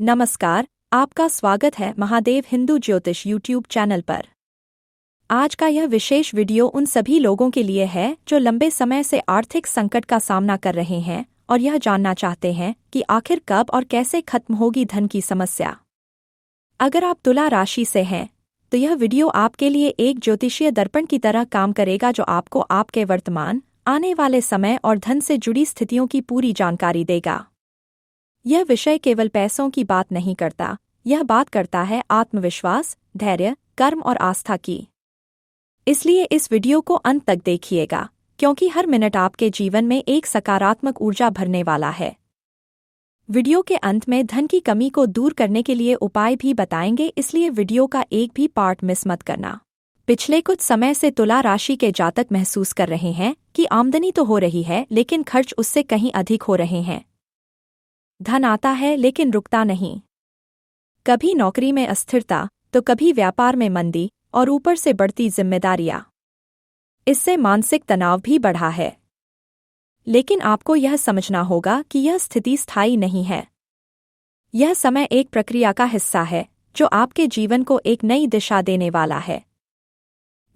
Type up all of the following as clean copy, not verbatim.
नमस्कार, आपका स्वागत है महादेव हिंदू ज्योतिष यूट्यूब चैनल पर। आज का यह विशेष वीडियो उन सभी लोगों के लिए है जो लंबे समय से आर्थिक संकट का सामना कर रहे हैं और यह जानना चाहते हैं कि आखिर कब और कैसे खत्म होगी धन की समस्या। अगर आप तुला राशि से हैं, तो यह वीडियो आपके लिए एक ज्योतिषीय दर्पण की तरह काम करेगा जो आपको आपके वर्तमान, आने वाले समय और धन से जुड़ी स्थितियों की पूरी जानकारी देगा। यह विषय केवल पैसों की बात नहीं करता, यह बात करता है आत्मविश्वास, धैर्य, कर्म और आस्था की। इसलिए इस वीडियो को अंत तक देखिएगा, क्योंकि हर मिनट आपके जीवन में एक सकारात्मक ऊर्जा भरने वाला है। वीडियो के अंत में धन की कमी को दूर करने के लिए उपाय भी बताएंगे, इसलिए वीडियो का एक भी पार्ट मिस मत करना। पिछले कुछ समय से तुला राशि के जातक महसूस कर रहे हैं कि आमदनी तो हो रही है, लेकिन खर्च उससे कहीं अधिक हो रहे हैं। धन आता है लेकिन रुकता नहीं। कभी नौकरी में अस्थिरता, तो कभी व्यापार में मंदी और ऊपर से बढ़ती जिम्मेदारियां। इससे मानसिक तनाव भी बढ़ा है। लेकिन आपको यह समझना होगा कि यह स्थिति स्थायी नहीं है। यह समय एक प्रक्रिया का हिस्सा है जो आपके जीवन को एक नई दिशा देने वाला है।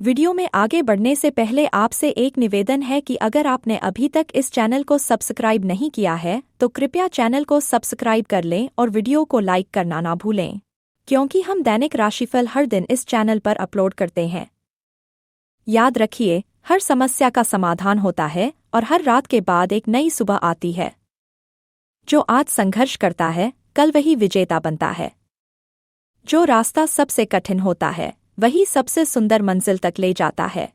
वीडियो में आगे बढ़ने से पहले आपसे एक निवेदन है कि अगर आपने अभी तक इस चैनल को सब्सक्राइब नहीं किया है तो कृपया चैनल को सब्सक्राइब कर लें और वीडियो को लाइक करना ना भूलें, क्योंकि हम दैनिक राशिफल हर दिन इस चैनल पर अपलोड करते हैं। याद रखिए, हर समस्या का समाधान होता है और हर रात के बाद एक नई सुबह आती है। जो आज संघर्ष करता है, कल वही विजेता बनता है। जो रास्ता सबसे कठिन होता है, वही सबसे सुंदर मंजिल तक ले जाता है।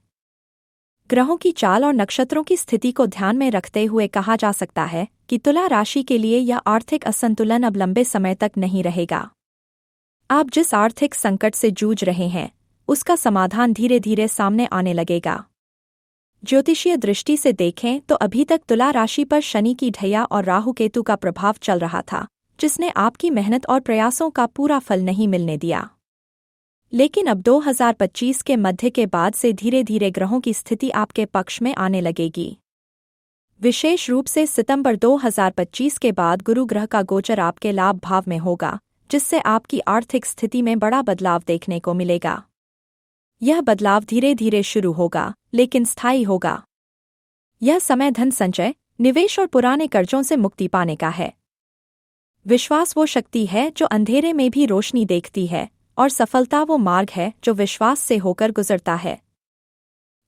ग्रहों की चाल और नक्षत्रों की स्थिति को ध्यान में रखते हुए कहा जा सकता है कि तुला राशि के लिए यह आर्थिक असंतुलन अब लंबे समय तक नहीं रहेगा। आप जिस आर्थिक संकट से जूझ रहे हैं, उसका समाधान धीरे धीरे सामने आने लगेगा। ज्योतिषीय दृष्टि से देखें तो अभी तक तुला राशि पर शनि की ढैया और राहु केतु का प्रभाव चल रहा था, जिसने आपकी मेहनत और प्रयासों का पूरा फल नहीं मिलने दिया। लेकिन अब 2025 के मध्य के बाद से धीरे धीरे ग्रहों की स्थिति आपके पक्ष में आने लगेगी। विशेष रूप से सितंबर 2025 के बाद गुरु ग्रह का गोचर आपके लाभ भाव में होगा, जिससे आपकी आर्थिक स्थिति में बड़ा बदलाव देखने को मिलेगा। यह बदलाव धीरे धीरे शुरू होगा, लेकिन स्थायी होगा। यह समय धन संचय, निवेश और पुराने कर्जों से मुक्ति पाने का है। विश्वास वो शक्ति है जो अंधेरे में भी रोशनी देखती है, और सफलता वो मार्ग है जो विश्वास से होकर गुजरता है।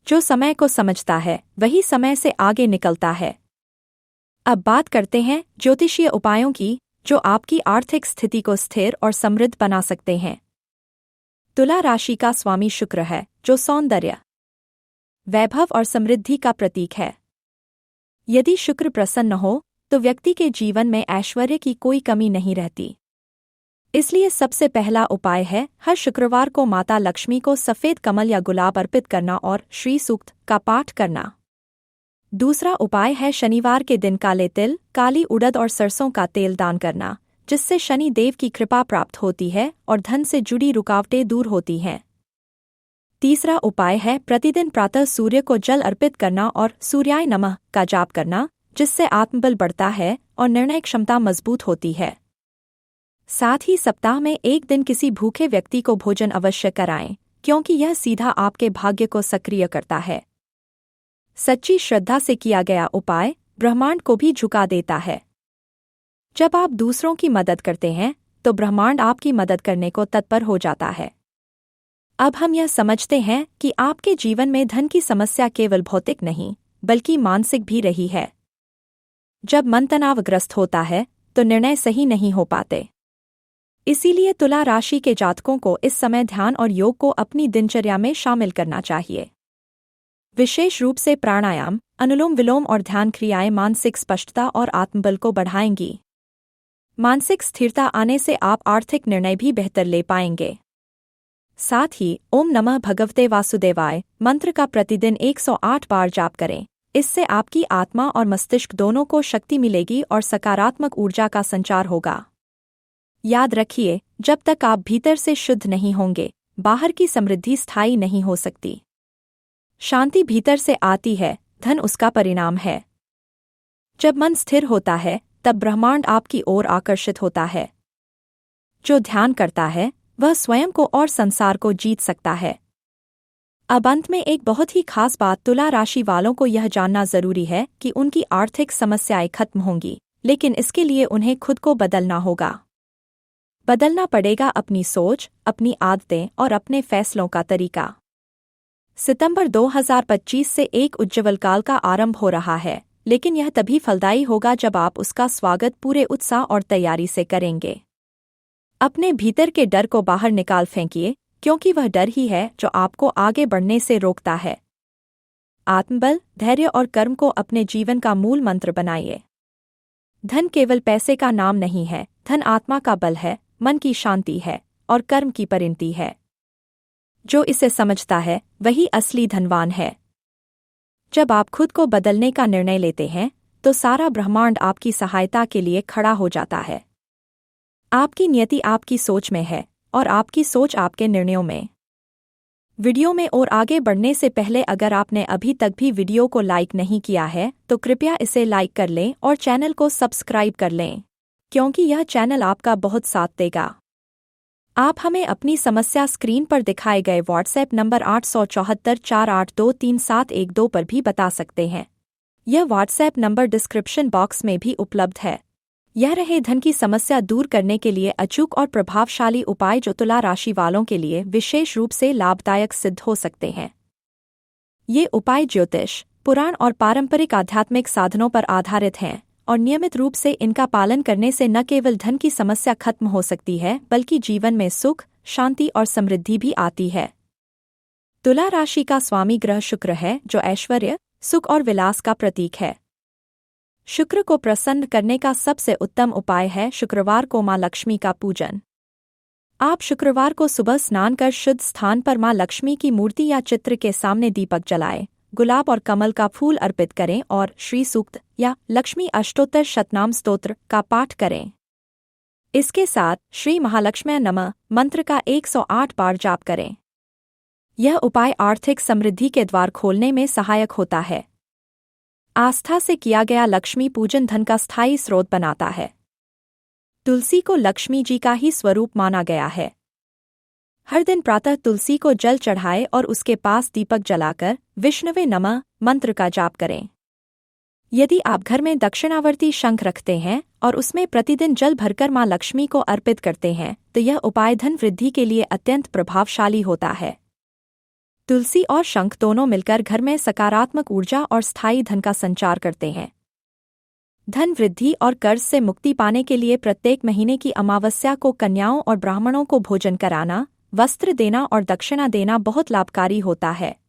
जो समय को समझता है, वही समय से आगे निकलता है। अब बात करते हैं ज्योतिषीय उपायों की, जो आपकी आर्थिक स्थिति को स्थिर और समृद्ध बना सकते हैं। तुला राशि का स्वामी शुक्र है, जो सौंदर्य, वैभव और समृद्धि का प्रतीक है। यदि शुक्र प्रसन्न हो, तो व्यक्ति के जीवन में ऐश्वर्य की कोई कमी नहीं रहती। इसलिए सबसे पहला उपाय है हर शुक्रवार को माता लक्ष्मी को सफेद कमल या गुलाब अर्पित करना और श्री सूक्त का पाठ करना। दूसरा उपाय है शनिवार के दिन काले तिल, काली उड़द और सरसों का तेल दान करना, जिससे शनि देव की कृपा प्राप्त होती है और धन से जुड़ी रुकावटें दूर होती हैं। तीसरा उपाय है प्रतिदिन प्रातः सूर्य को जल अर्पित करना और सूर्याय नमः का जाप करना, जिससे आत्मबल बढ़ता है और निर्णय क्षमता मजबूत होती है। साथ ही सप्ताह में एक दिन किसी भूखे व्यक्ति को भोजन अवश्य कराएं, क्योंकि यह सीधा आपके भाग्य को सक्रिय करता है। सच्ची श्रद्धा से किया गया उपाय ब्रह्मांड को भी झुका देता है। जब आप दूसरों की मदद करते हैं, तो ब्रह्मांड आपकी मदद करने को तत्पर हो जाता है। अब हम यह समझते हैं कि आपके जीवन में धन की समस्या केवल भौतिक नहीं, बल्कि मानसिक भी रही है। जब मन तनावग्रस्त होता है, तो निर्णय सही नहीं हो पाते। इसीलिए तुला राशि के जातकों को इस समय ध्यान और योग को अपनी दिनचर्या में शामिल करना चाहिए। विशेष रूप से प्राणायाम, अनुलोम विलोम और ध्यान क्रियाएं मानसिक स्पष्टता और आत्मबल को बढ़ाएंगी। मानसिक स्थिरता आने से आप आर्थिक निर्णय भी बेहतर ले पाएंगे। साथ ही ओम नमः भगवते वासुदेवाय मंत्र का प्रतिदिन 108 बार जाप करें। इससे आपकी आत्मा और मस्तिष्क दोनों को शक्ति मिलेगी और सकारात्मक ऊर्जा का संचार होगा। याद रखिए, जब तक आप भीतर से शुद्ध नहीं होंगे, बाहर की समृद्धि स्थायी नहीं हो सकती। शांति भीतर से आती है, धन उसका परिणाम है। जब मन स्थिर होता है, तब ब्रह्मांड आपकी ओर आकर्षित होता है। जो ध्यान करता है वह स्वयं को और संसार को जीत सकता है। अब अंत में एक बहुत ही खास बात, तुला राशि वालों को यह जानना जरूरी है कि उनकी आर्थिक समस्याएं खत्म होंगी, लेकिन इसके लिए उन्हें खुद को बदलना होगा। बदलना पड़ेगा अपनी सोच, अपनी आदतें और अपने फैसलों का तरीका। सितंबर 2025 से एक उज्ज्वल काल का आरंभ हो रहा है, लेकिन यह तभी फलदायी होगा जब आप उसका स्वागत पूरे उत्साह और तैयारी से करेंगे। अपने भीतर के डर को बाहर निकाल फेंकिए, क्योंकि वह डर ही है जो आपको आगे बढ़ने से रोकता है। आत्मबल, धैर्य और कर्म को अपने जीवन का मूल मंत्र बनाइए। धन केवल पैसे का नाम नहीं है, धन आत्मा का बल है, मन की शांति है और कर्म की परिणति है। जो इसे समझता है वही असली धनवान है। जब आप खुद को बदलने का निर्णय लेते हैं तो सारा ब्रह्मांड आपकी सहायता के लिए खड़ा हो जाता है। आपकी नियति आपकी सोच में है और आपकी सोच आपके निर्णयों में। वीडियो में और आगे बढ़ने से पहले अगर आपने अभी तक भी वीडियो को लाइक नहीं किया है तो कृपया इसे लाइक कर लें और चैनल को सब्सक्राइब कर लें, क्योंकि यह चैनल आपका बहुत साथ देगा। आप हमें अपनी समस्या स्क्रीन पर दिखाए गए व्हाट्सएप नंबर 87448233712 पर भी बता सकते हैं। यह व्हाट्सएप नंबर डिस्क्रिप्शन बॉक्स में भी उपलब्ध है। यह रहे धन की समस्या दूर करने के लिए अचूक और प्रभावशाली उपाय जो तुला राशि वालों के लिए विशेष रूप से लाभदायक सिद्ध हो सकते हैं। ये उपाय ज्योतिष, पुराण और पारंपरिक आध्यात्मिक साधनों पर आधारित हैं और नियमित रूप से इनका पालन करने से न केवल धन की समस्या खत्म हो सकती है बल्कि जीवन में सुख, शांति और समृद्धि भी आती है। तुला राशि का स्वामी ग्रह शुक्र है, जो ऐश्वर्य, सुख और विलास का प्रतीक है। शुक्र को प्रसन्न करने का सबसे उत्तम उपाय है शुक्रवार को मां लक्ष्मी का पूजन। आप शुक्रवार को सुबह स्नान कर शुद्ध स्थान पर मां लक्ष्मी की मूर्ति या चित्र के सामने दीपक जलाएं, गुलाब और कमल का फूल अर्पित करें और श्री सूक्त या लक्ष्मी अष्टोत्तर शतनाम स्तोत्र का पाठ करें। इसके साथ श्री महालक्ष्म्यै नमः मंत्र का 108 बार जाप करें। यह उपाय आर्थिक समृद्धि के द्वार खोलने में सहायक होता है। आस्था से किया गया लक्ष्मी पूजन धन का स्थायी स्रोत बनाता है। तुलसी को लक्ष्मी जी का ही स्वरूप माना गया है। हर दिन प्रातः तुलसी को जल चढ़ाएं और उसके पास दीपक जलाकर विष्णवे नमः मंत्र का जाप करें। यदि आप घर में दक्षिणावर्ती शंख रखते हैं और उसमें प्रतिदिन जल भरकर मां लक्ष्मी को अर्पित करते हैं तो यह उपाय धन वृद्धि के लिए अत्यंत प्रभावशाली होता है। तुलसी और शंख दोनों मिलकर घर में सकारात्मक ऊर्जा और स्थायी धन का संचार करते हैं। धन वृद्धि और कर्ज से मुक्ति पाने के लिए प्रत्येक महीने की अमावस्या को कन्याओं और ब्राह्मणों को भोजन कराना, वस्त्र देना और दक्षिणा देना बहुत लाभकारी होता है।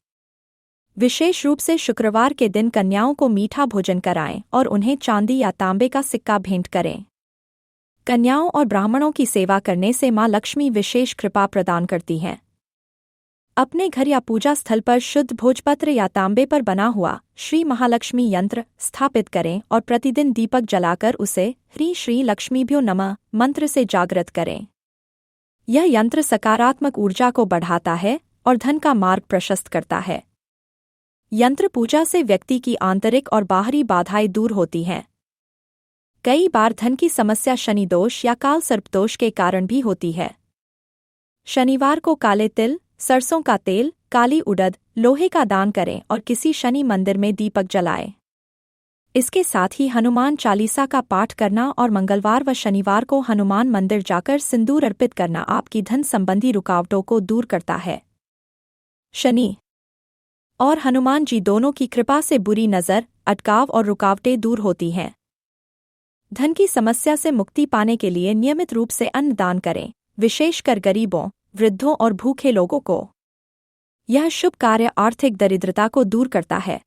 विशेष रूप से शुक्रवार के दिन कन्याओं को मीठा भोजन कराएं और उन्हें चांदी या तांबे का सिक्का भेंट करें। कन्याओं और ब्राह्मणों की सेवा करने से मां लक्ष्मी विशेष कृपा प्रदान करती हैं। अपने घर या पूजा स्थल पर शुद्ध भोजपत्र या तांबे पर बना हुआ श्री महालक्ष्मी यंत्र स्थापित करें और प्रतिदिन दीपक जलाकर उसे ह्रीं श्री लक्ष्मीभ्यो नमः मंत्र से जागृत करें। यह यंत्र सकारात्मक ऊर्जा को बढ़ाता है और धन का मार्ग प्रशस्त करता है। यंत्र पूजा से व्यक्ति की आंतरिक और बाहरी बाधाएं दूर होती हैं। कई बार धन की समस्या शनि दोष या काल सर्पदोष के कारण भी होती है। शनिवार को काले तिल, सरसों का तेल, काली उड़द, लोहे का दान करें और किसी शनि मंदिर में दीपक जलाएं। इसके साथ ही हनुमान चालीसा का पाठ करना और मंगलवार व शनिवार को हनुमान मंदिर जाकर सिंदूर अर्पित करना आपकी धन संबंधी रुकावटों को दूर करता है। शनि और हनुमान जी दोनों की कृपा से बुरी नज़र, अटकाव और रुकावटें दूर होती हैं। धन की समस्या से मुक्ति पाने के लिए नियमित रूप से अन्न दान करें, विशेषकर गरीबों, वृद्धों और भूखे लोगों को। यह शुभ कार्य आर्थिक दरिद्रता को दूर करता है।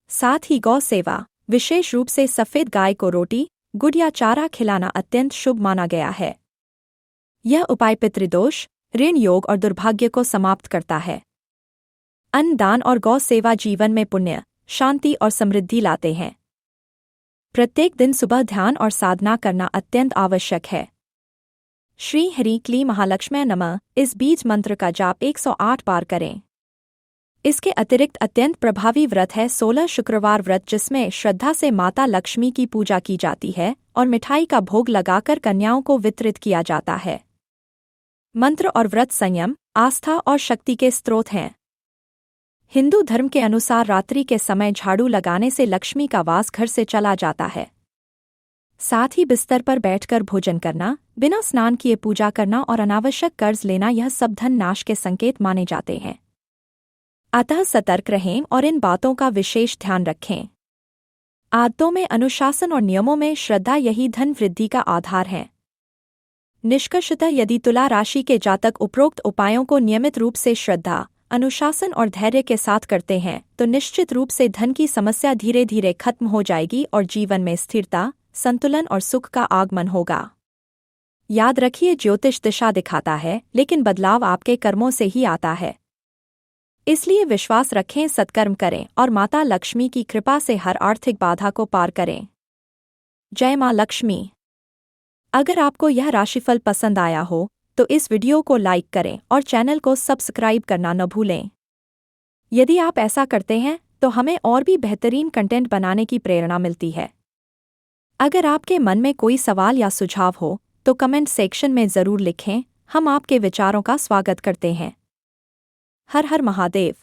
साथ ही गौ सेवा, विशेष रूप से सफेद गाय को रोटी, गुड़ या चारा खिलाना अत्यंत शुभ माना गया है। यह उपाय पितृदोष, ऋण योग और दुर्भाग्य को समाप्त करता है। अन्न दान और गौ सेवा जीवन में पुण्य, शांति और समृद्धि लाते हैं। प्रत्येक दिन सुबह ध्यान और साधना करना अत्यंत आवश्यक है। श्री हरि क्ली महालक्ष्म्यै नमः इस बीज मंत्र का जाप 108 बार करें। इसके अतिरिक्त अत्यंत प्रभावी व्रत है 16 शुक्रवार व्रत, जिसमें श्रद्धा से माता लक्ष्मी की पूजा की जाती है और मिठाई का भोग लगाकर कन्याओं को वितरित किया जाता है। मंत्र और व्रत संयम, आस्था और शक्ति के स्रोत हैं। हिंदू धर्म के अनुसार रात्रि के समय झाड़ू लगाने से लक्ष्मी का वास घर से चला जाता है। साथ ही बिस्तर पर बैठकर भोजन करना, बिना स्नान किए पूजा करना और अनावश्यक कर्ज लेना, यह सब धन नाश के संकेत माने जाते हैं। अतः सतर्क रहें और इन बातों का विशेष ध्यान रखें। आदतों में अनुशासन और नियमों में श्रद्धा, यही धन वृद्धि का आधार है। निष्कर्षतः यदि तुला राशि के जातक उपरोक्त उपायों को नियमित रूप से श्रद्धा, अनुशासन और धैर्य के साथ करते हैं तो निश्चित रूप से धन की समस्या धीरे धीरे खत्म हो जाएगी और जीवन में स्थिरता, संतुलन और सुख का आगमन होगा। याद रखिए, ज्योतिष दिशा दिखाता है, लेकिन बदलाव आपके कर्मों से ही आता है। इसलिए विश्वास रखें, सत्कर्म करें और माता लक्ष्मी की कृपा से हर आर्थिक बाधा को पार करें। जय मां लक्ष्मी। अगर आपको यह राशिफल पसंद आया हो तो इस वीडियो को लाइक करें और चैनल को सब्सक्राइब करना न भूलें। यदि आप ऐसा करते हैं तो हमें और भी बेहतरीन कंटेंट बनाने की प्रेरणा मिलती है। अगर आपके मन में कोई सवाल या सुझाव हो तो कमेंट सेक्शन में ज़रूर लिखें, हम आपके विचारों का स्वागत करते हैं। हर हर महादेव।